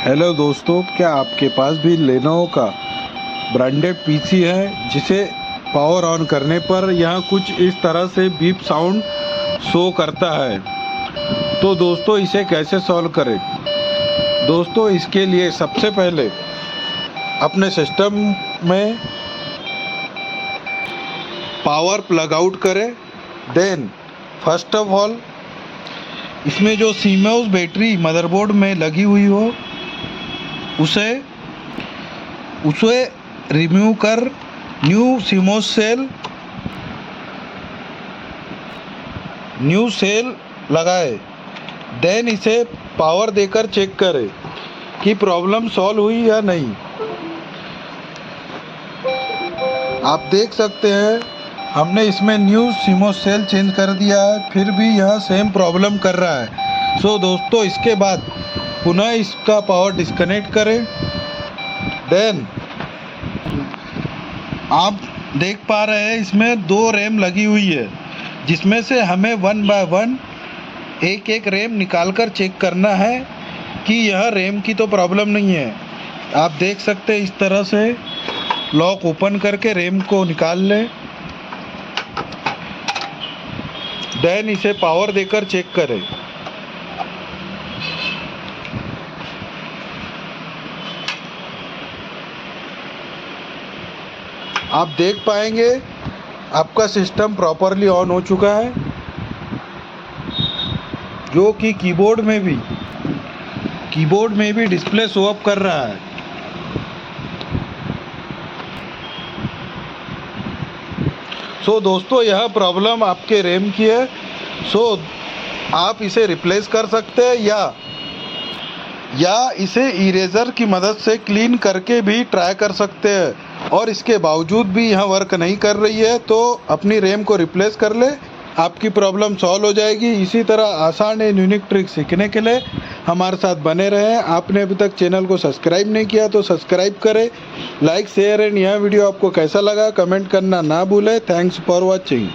Hello दोस्तों, क्या आपके पास भी लेनोवो का ब्रांडेड पीसी है जिसे पावर ऑन करने पर यह कुछ इस तरह से बीप साउंड शो करता है? तो दोस्तों इसे कैसे सॉल्व करें? दोस्तों इसके लिए सबसे पहले अपने सिस्टम में पावर प्लग आउट करें। देन फर्स्ट ऑफ ऑल इसमें जो सीमोस बैटरी मदरबोर्ड में लगी हुई हो उसे रिमूव कर न्यू सेल लगाए। देन इसे पावर देकर चेक करें कि प्रॉब्लम सॉल्व हुई या नहीं। आप देख सकते हैं हमने इसमें न्यू सीमोस सेल चेंज कर दिया है, फिर भी यह सेम प्रॉब्लम कर रहा है। सो दोस्तों इसके बाद पुनः इसका पावर डिस्कनेक्ट करें। देन आप देख पा रहे हैं इसमें 2 रैम लगी हुई है, जिसमें से हमें 1 बाय 1 एक रैम निकाल कर चेक करना है कि यह रैम की तो प्रॉब्लम नहीं है। आप देख सकते हैं इस तरह से लॉक ओपन करके रैम को निकाल लें। देन इसे पावर देकर चेक करें। आप देख पाएंगे आपका सिस्टम प्रॉपरली ऑन हो चुका है, जो कि कीबोर्ड में भी डिस्प्ले शो अप कर रहा है। सो दोस्तों यह प्रॉब्लम आपके रैम की है। सो आप इसे रिप्लेस कर सकते हैं या इसे इरेज़र की मदद से क्लीन करके भी ट्राई कर सकते हैं, और इसके बावजूद भी यह वर्क नहीं कर रही है तो अपनी रैम को रिप्लेस कर ले, आपकी प्रॉब्लम सॉल्व हो जाएगी। इसी तरह आसान एंड यूनिक ट्रिक सीखने के लिए हमारे साथ बने रहें। आपने अभी तक चैनल को सब्सक्राइब नहीं किया तो सब्सक्राइब करें, लाइक शेयर एंड यह वीडियो आपको कैसा लगा कमेंट करना ना भूलें। Thanks for watching.